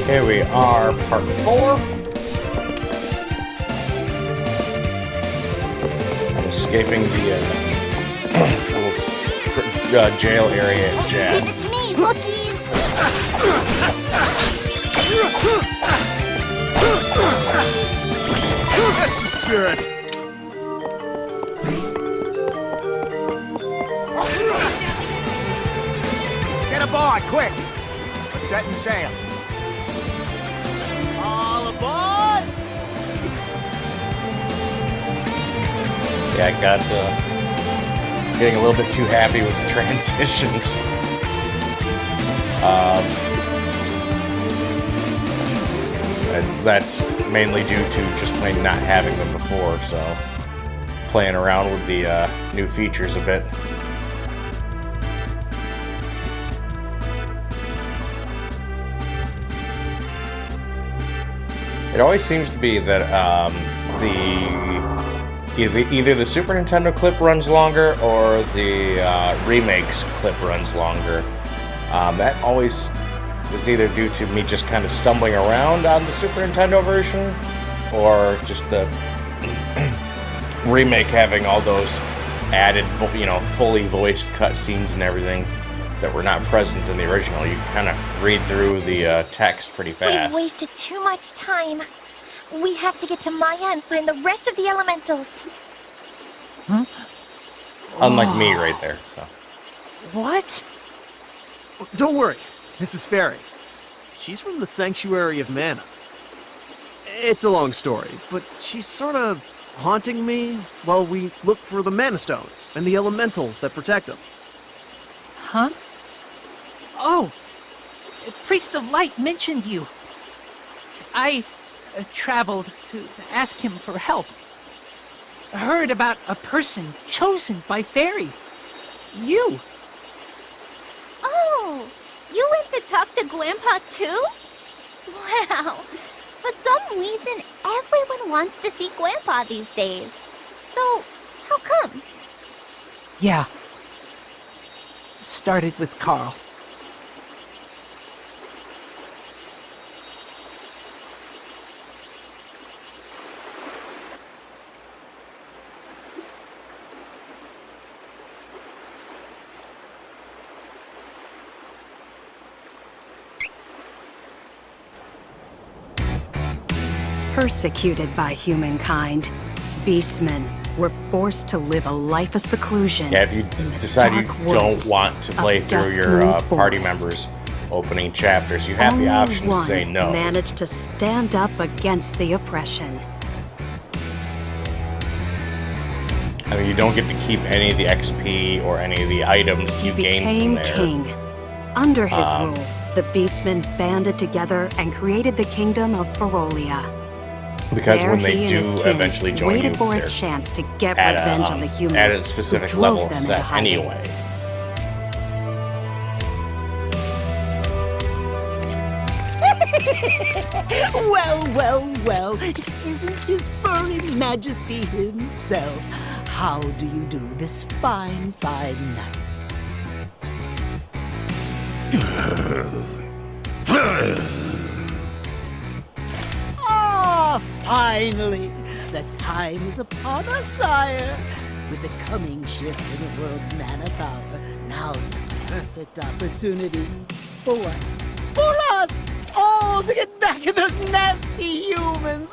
Here we are, part 4. I'm escaping the little jail area at Jad. Give it to me, rookies! That's the spirit! Get aboard, quick! We're setting sail. All aboard! Yeah, I got getting a little bit too happy with the transitions. And that's mainly due to just plain not having them before, so playing around with the new features a bit. It always seems to be that either the Super Nintendo clip runs longer or the Remake's clip runs longer. That always is either due to me just kind of stumbling around on the Super Nintendo version, or just the Remake having all those added, fully voiced cutscenes and everything that were not present in the original. You kind of read through the text pretty fast. We've wasted too much time. We have to get to Maya and find the rest of the elementals. Huh? Unlike me right there, so. What? Don't worry, this is Fairy. She's from the Sanctuary of Mana. It's a long story, but she's sort of haunting me while we look for the Mana Stones and the elementals that protect them. Huh? Oh! Priest of Light mentioned you. I traveled to ask him for help. Heard about a person chosen by Fairy. You! Oh! You went to talk to Grandpa too? Wow! For some reason, everyone wants to see Grandpa these days. So, how come? Yeah. Started with Carl. Persecuted by humankind, beastmen were forced to live a life of seclusion. Yeah, if you in the decide you dark don't woods want to play of through your Duskmoon party Forest. members' opening chapters, you have Only the option to one say no. managed to stand up against the oppression. I mean, you don't get to keep any of the XP or any of the items you gain from Became there. king. Under his Um, rule, the beastmen banded together and created the kingdom of Ferolia. Because There when they he and do his king eventually join waited you, for a they're chance to get at revenge a, on the humans at a specific who drove level them set into hiding. anyway. Well, well, well, isn't his furry majesty himself? How do you do this fine, fine night? Ah, finally! The time is upon us, sire. With the coming shift in the world's mana power, now's the perfect opportunity for what? For us all to get back at those nasty humans!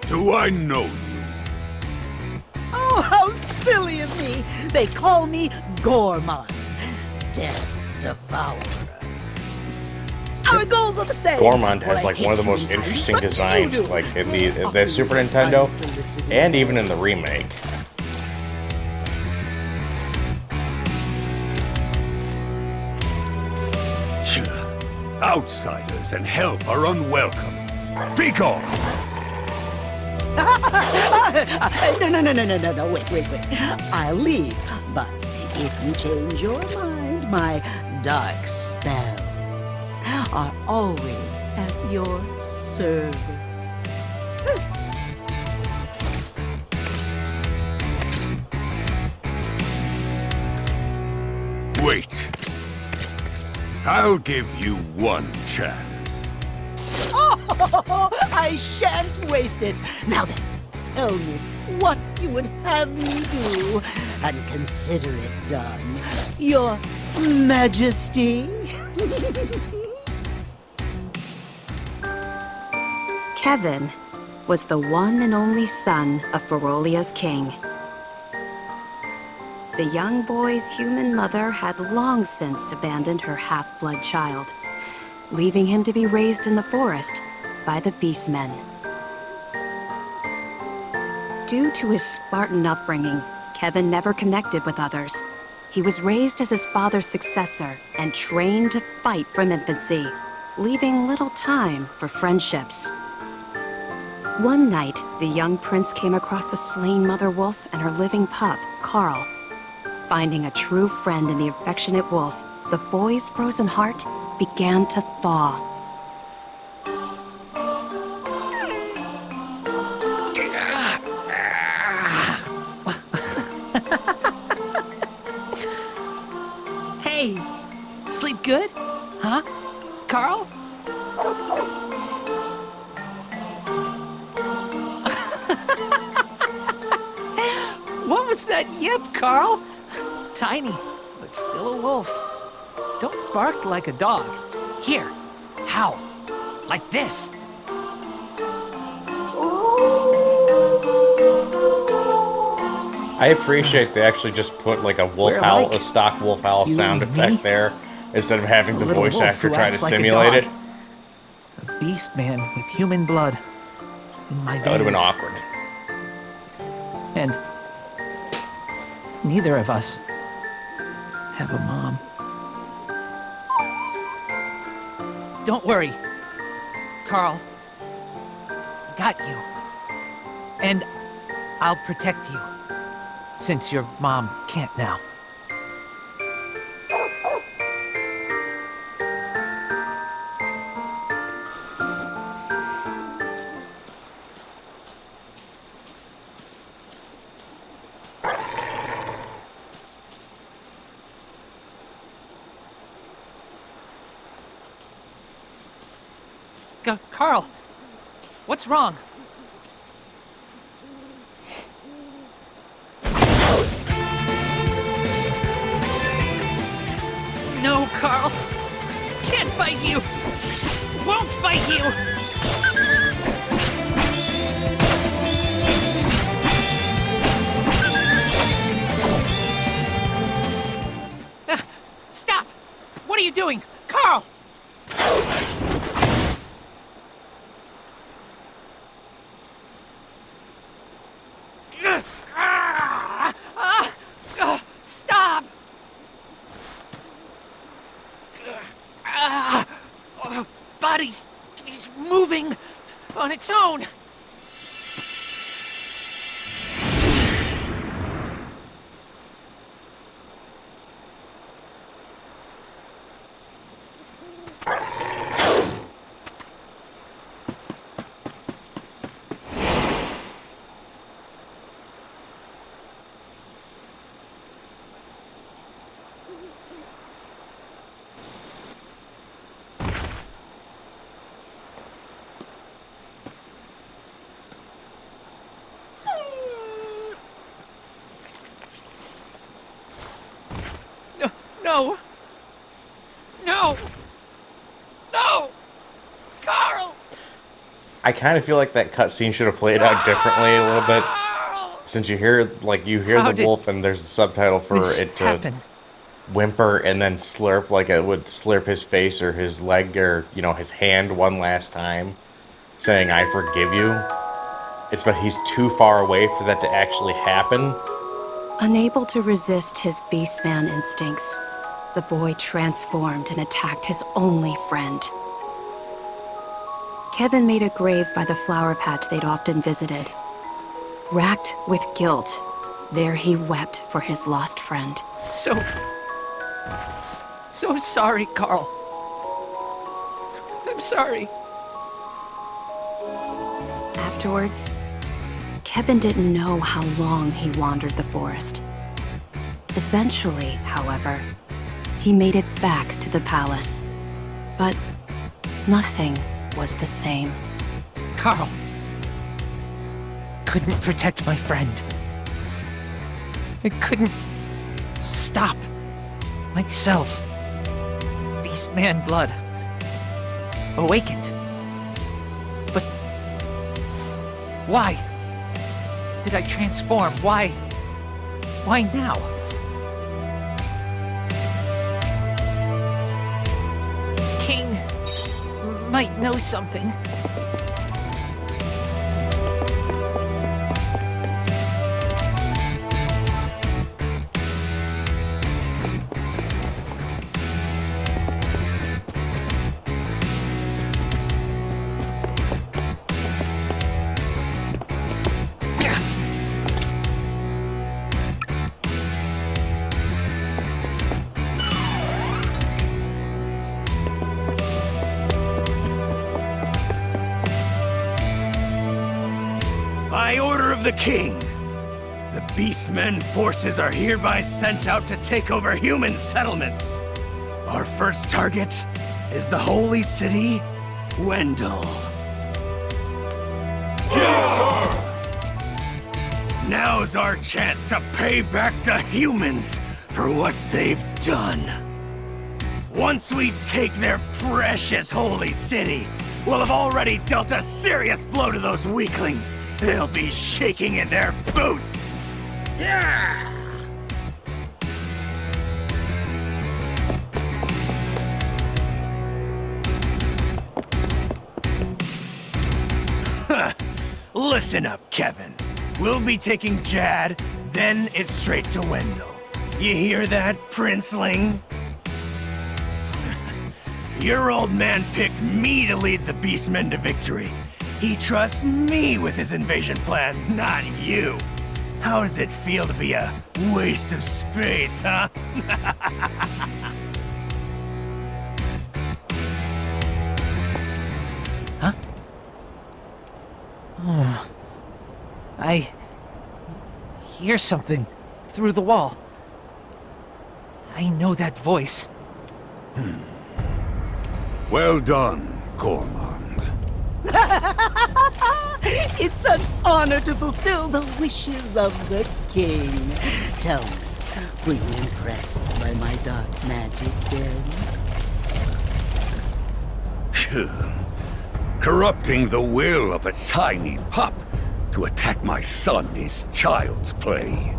Do I know you? Oh, how silly of me! They call me Gourmand, Death Devourer. Our goals are the same. Gourmand Well, has I like hate one of the most humankind, interesting but you designs, do. like in the Offering Super some Nintendo unsolicited and even in the remake. Outsiders and help are unwelcome. Be gone! No, wait. I'll leave, but if you change your mind, my dark spells are always at your service. Wait. I'll give you one chance. Oh, I shan't waste it. Now then, tell me what you would have me do, and consider it done, Your Majesty. Kevin was the one and only son of Ferolia's king. The young boy's human mother had long since abandoned her half-blood child, leaving him to be raised in the forest by the Beastmen. Due to his Spartan upbringing, Kevin never connected with others. He was raised as his father's successor and trained to fight from infancy, leaving little time for friendships. One night, the young prince came across a slain mother wolf and her living pup, Carl. Finding a true friend in the affectionate wolf, the boy's frozen heart began to thaw. Hey, sleep good? Huh? Carl? What was that yip, Carl? Tiny, but still a wolf. Don't bark like a dog. Here, howl. Like this. I appreciate they actually just put like a wolf We're howl, like a stock wolf howl you sound and effect me. there, instead of having A the little voice wolf actor who try to acts like a simulate dog. it. A beast man with human blood in my That would have been veins. awkward. And neither of us have a mom. Don't worry, Carl. Got you. And I'll protect you, since your mom can't now. Carl, what's wrong? No, Carl. Can't fight you. Won't fight you. Stop! What are you doing? Carl! Stop! Body's moving on its own. No! No! No! Carl! I kind of feel like that cutscene should have played out differently a little bit, Carl! since you hear How the did wolf and there's the subtitle for This it to happened. whimper and then slurp like it would slurp his face or his leg or his hand one last time, saying "I forgive you." But he's too far away for that to actually happen. Unable to resist his beastman instincts, the boy transformed and attacked his only friend. Kevin made a grave by the flower patch they'd often visited. Racked with guilt, there he wept for his lost friend. So sorry, Carl. I'm sorry. Afterwards, Kevin didn't know how long he wandered the forest. Eventually, however, he made it back to the palace. But nothing was the same. Carl. Couldn't protect my friend. I couldn't stop myself. Beastman blood. Awakened. But why did I transform? Why? Why now? King might know something. By order of the king, the Beastmen forces are hereby sent out to take over human settlements. Our first target is the holy city, Wendell. Now's our chance to pay back the humans for what they've done. Once we take their precious holy city, we'll have already dealt a serious blow to those weaklings. They'll be shaking in their boots. Yeah! Listen up, Kevin. We'll be taking Jad, then it's straight to Wendell. You hear that, Princeling? Your old man picked me to lead the Beastmen to victory. He trusts me with his invasion plan, not you. How does it feel to be a waste of space, huh? Huh? Oh. I hear something through the wall. I know that voice. Well done, Cormand. It's an honor to fulfill the wishes of the king. Tell me, were you impressed by my dark magic then? Phew. Corrupting the will of a tiny pup to attack my son is child's play.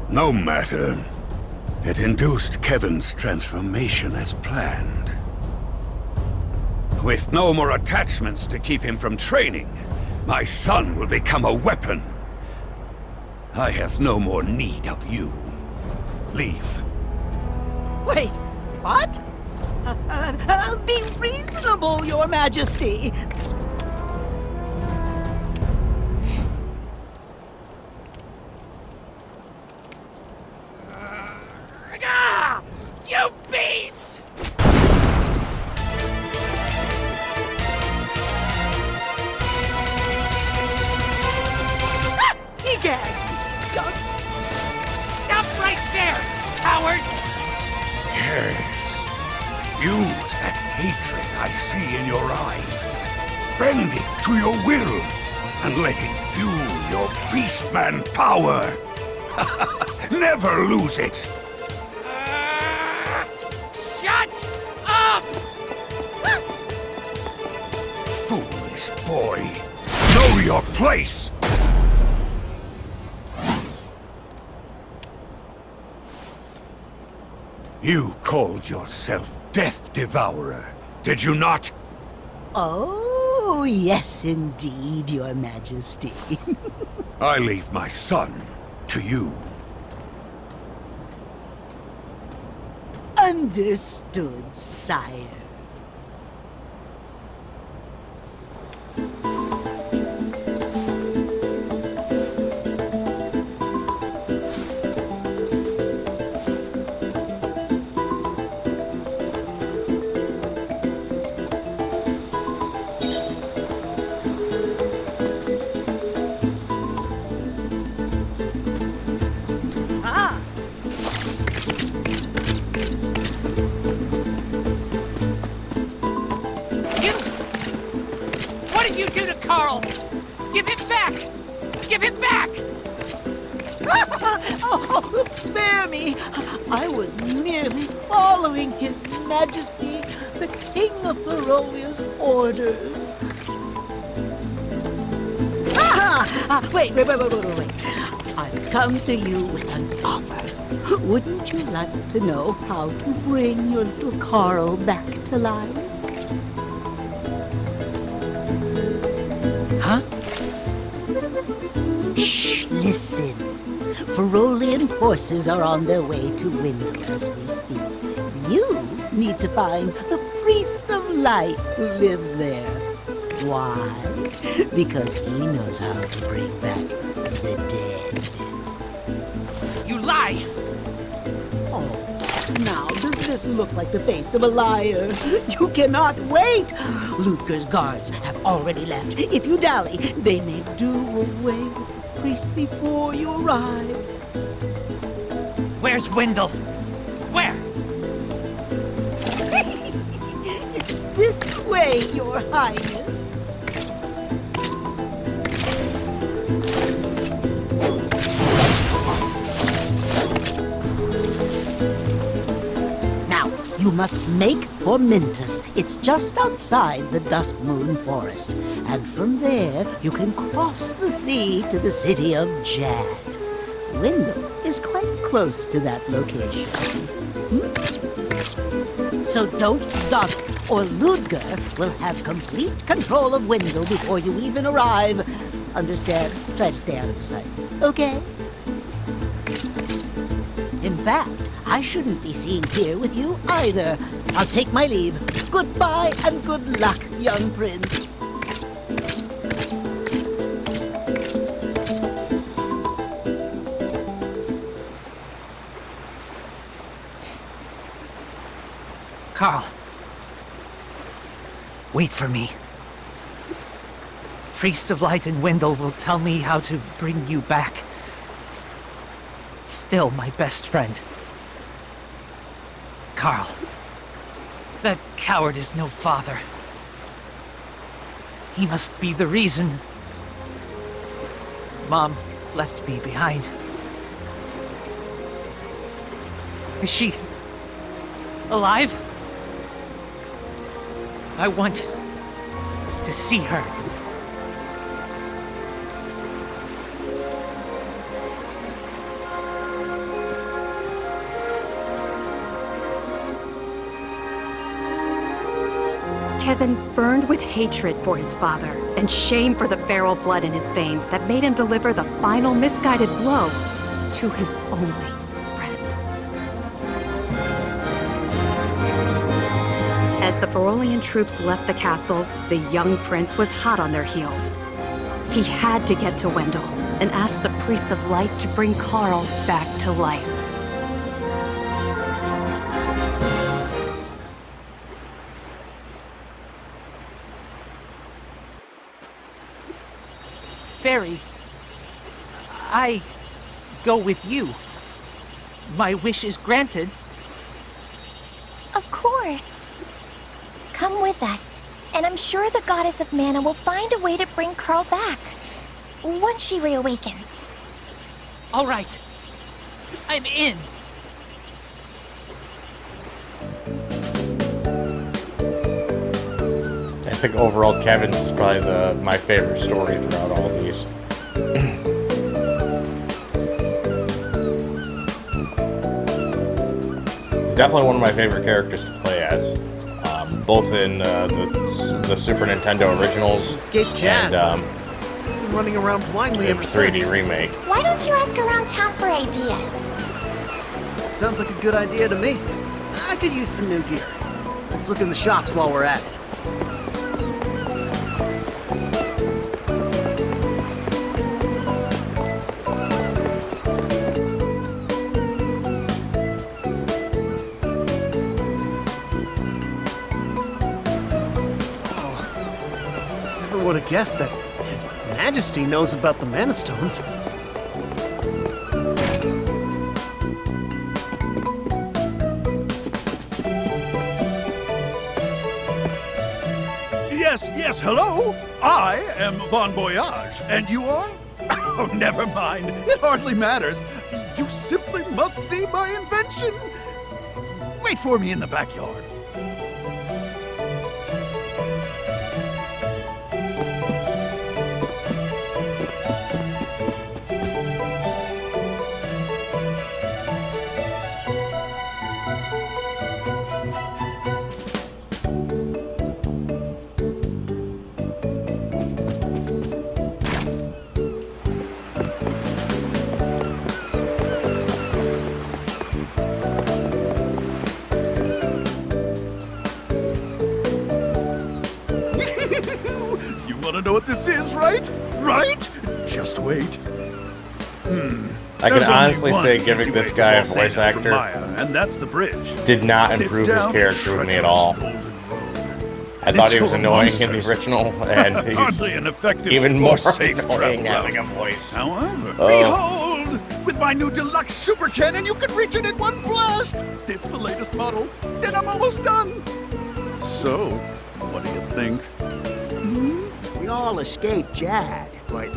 No matter. It induced Kevin's transformation as planned. With no more attachments to keep him from training, my son will become a weapon. I have no more need of you. Leave. Wait, what? Be reasonable, Your Majesty. You beast! Egads! Just Stop right there, coward! Yes. Use that hatred I see in your eye. Bend it to your will, and let it fuel your Beastman power. Never lose it. Shut up! Foolish boy. Know your place. You called yourself Death Devourer, did you not? Oh, yes, indeed, Your Majesty. I leave my son to you. Understood, sire. Oh, spare me! I was merely following His Majesty, the King of Ferolia's orders. Wait. I've come to you with an offer. Wouldn't you like to know how to bring your little Carl back to life? Huh? Shh, listen. Ferolian forces are on their way to Windle as we speak. You need to find the Priest of Light who lives there. Why? Because he knows how to bring back the dead. You lie! Oh, now does this look like the face of a liar? You cannot wait! Ludger's guards have already left. If you dally, they may do away with the priest before you arrive. Where's Wendell? Where? It's this way, Your Highness. You must make for Mintus. It's just outside the Dusk Moon Forest. And from there, you can cross the sea to the city of Jad. Windle is quite close to that location. So don't dawdle, or Ludger will have complete control of Windle before you even arrive. Understand? Try to stay out of his sight. Okay? In fact, I shouldn't be seen here with you either. I'll take my leave. Goodbye and good luck, young prince. Carl. Wait for me. Priest of Light and Wendell will tell me how to bring you back. Still my best friend. Carl. That coward is no father. He must be the reason Mom left me behind. Is she alive? I want to see her. Kevin burned with hatred for his father and shame for the feral blood in his veins that made him deliver the final misguided blow to his only friend. As the Ferolian troops left the castle, the young prince was hot on their heels. He had to get to Wendell and ask the Priest of Light to bring Carl back to life. Fairy, I go with you. My wish is granted. Of course. Come with us, and I'm sure the Goddess of Mana will find a way to bring Carl back. Once she reawakens. All right. I'm in. I think overall Kevin's is probably my favorite story throughout all of these. He's definitely one of my favorite characters to play as, both in the Super Nintendo originals Escape Jad. and Been running around blindly the ever 3D since. remake. Why don't you ask around town for ideas? Sounds like a good idea to me. I could use some new gear. Let's look in the shops while we're at it. Never would have guessed that His Majesty knows about the Mana Stones. Yes, hello? I am Bon Voyage, and you are? Oh, never mind. It hardly matters. You simply must see my invention. Wait for me in the backyard. You want to know what this is, right? Right? Just wait. I can There's only honestly one say easy giving way this to guy a Los voice Angeles from actor Maya, and that's the bridge. did not It's improve his down the character with me at treacherous all. Golden Road. I thought It's he was full of annoying in the monsters. original, and he's Hardly an effective even or more safe annoying travel having a route. voice. However, Oh. behold! With my new deluxe super cannon, you can reach it in one blast! It's the latest model, and I'm almost done! So, what do you think? We all escaped Jad, but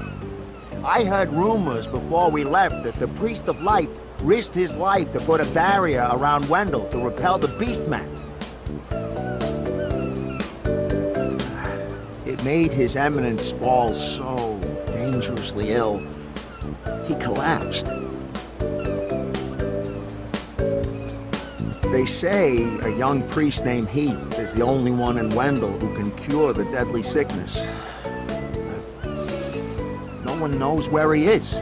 I heard rumors before we left that the Priest of Light risked his life to put a barrier around Wendell to repel the Beastmen. It made His Eminence fall so dangerously ill. He collapsed. They say a young priest named Heath is the only one in Wendell who can cure the deadly sickness. No one knows where he is.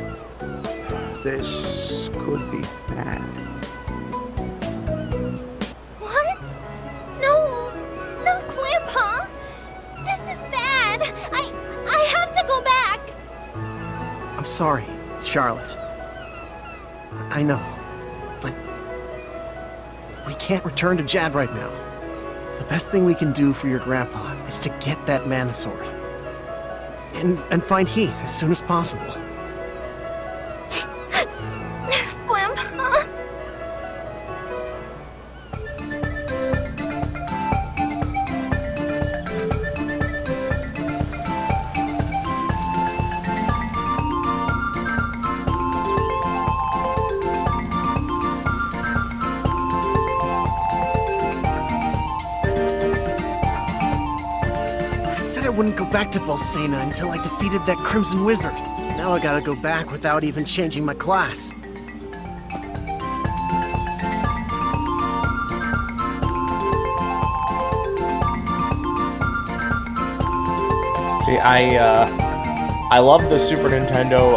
This could be bad. What? No, not Grandpa. This is bad. I have to go back. I'm sorry, Charlotte. I know, but we can't return to Jad right now. The best thing we can do for your grandpa is to get that mana sword. And find Heath as soon as possible. Grandpa. I said I wouldn't go back to Volsena until I defeated that Crimson Wizard. Now I gotta go back without even changing my class. See, I love the Super Nintendo,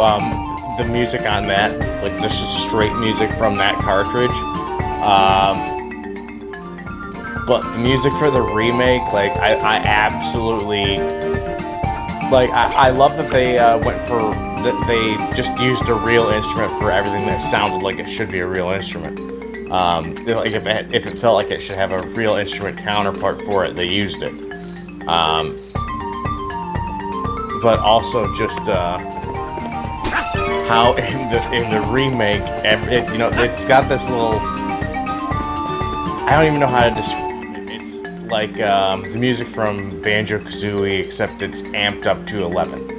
the music on that, like just straight music from that cartridge. But the music for the remake, like I absolutely, like I love that they went for that they just used a real instrument for everything that sounded like it should be a real instrument. Like if it felt like it should have a real instrument counterpart for it, they used it. But also just how in the remake, it's got this little. I don't even know how to describe it. It's like the music from Banjo-Kazooie, except it's amped up to 11.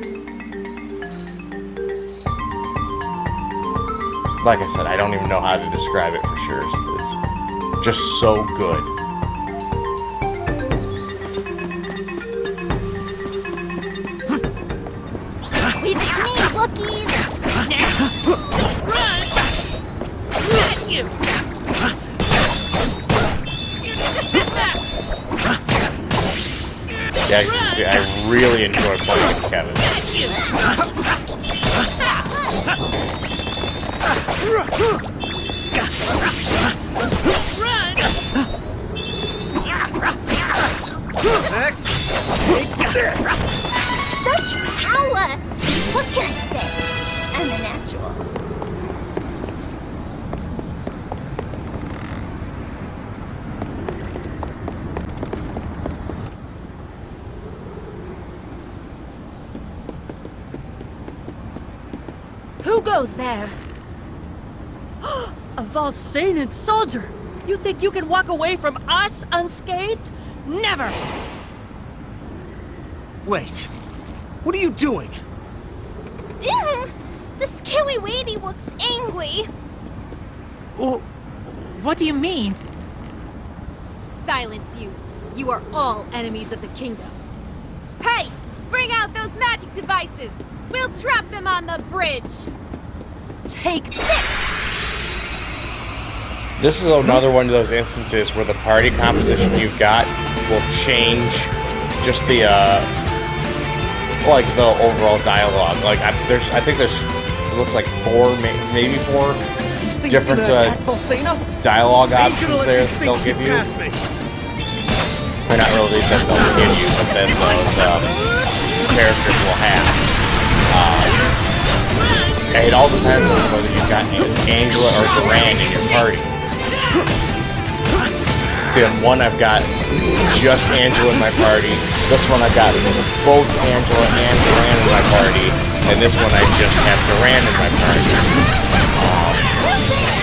Like I said, I don't even know how to describe it for sure. It's just so good. Leave it to me, Wookiees. Run! Get you! Yeah, see, I really enjoy playing with Kevin. Next, take this! Such power. What can I say? I'm a natural. Who goes there? A Volsanian soldier! You think you can walk away from us unscathed? Never! Wait, what are you doing? The scary lady looks angry. What do you mean? Silence you. You are all enemies of the kingdom. Hey! Bring out those magic devices! We'll trap them on the bridge! Take this! This is another one of those instances where the party composition you've got will change just the, like, the overall dialogue. Like, I think there's, it looks like maybe four different dialogue options there that they'll give you. Or not really that they'll give you, but then those characters will have. It all depends on whether you've got Angela or Duran in your party. See, on one I've got just Angela in my party. This one I've got both Angela and Duran in my party. And this one I just have Duran in my party.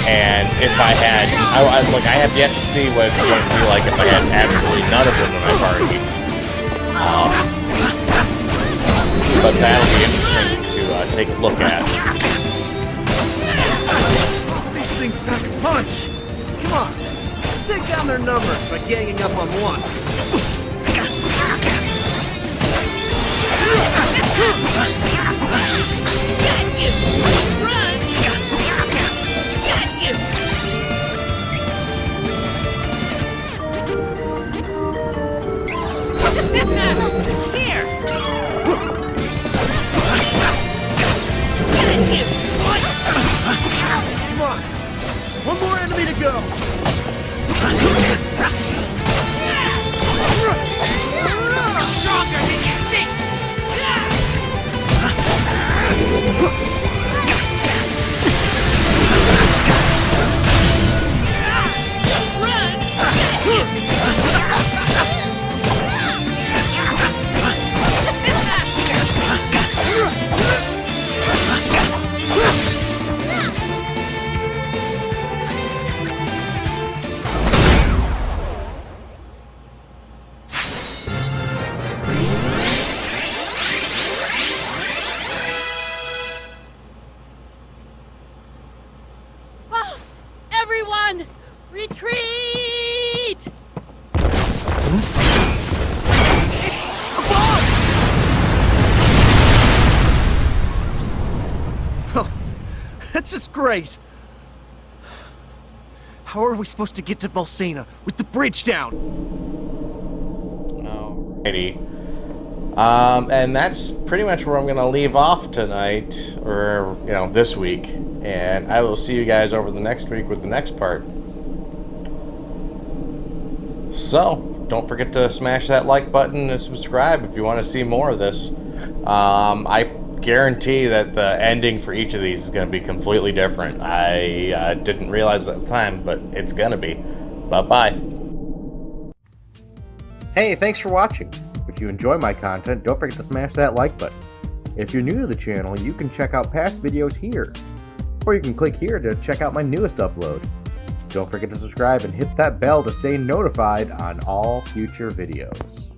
And if I had, I have yet to see what it would be like if I had absolutely none of them in my party. But that'll be interesting to take a look at. These things pack a punch! Come on, let's take down their numbers by ganging up on one. Here! Come on, one more enemy to go. Stronger than you think! Everyone, retreat! Well, that's just great. How are we supposed to get to Bolsena with the bridge down? Alrighty. And that's pretty much where I'm going to leave off tonight, or, you know, this week. And I will see you guys over the next week with the next part. So, don't forget to smash that like button and subscribe if you want to see more of this. I guarantee that the ending for each of these is going to be completely different. I didn't realize at the time, but it's going to be. Bye-bye. Hey, thanks for watching. If you enjoy my content, don't forget to smash that like button. If you're new to the channel, you can check out past videos here. Or you can click here to check out my newest upload. Don't forget to subscribe and hit that bell to stay notified on all future videos.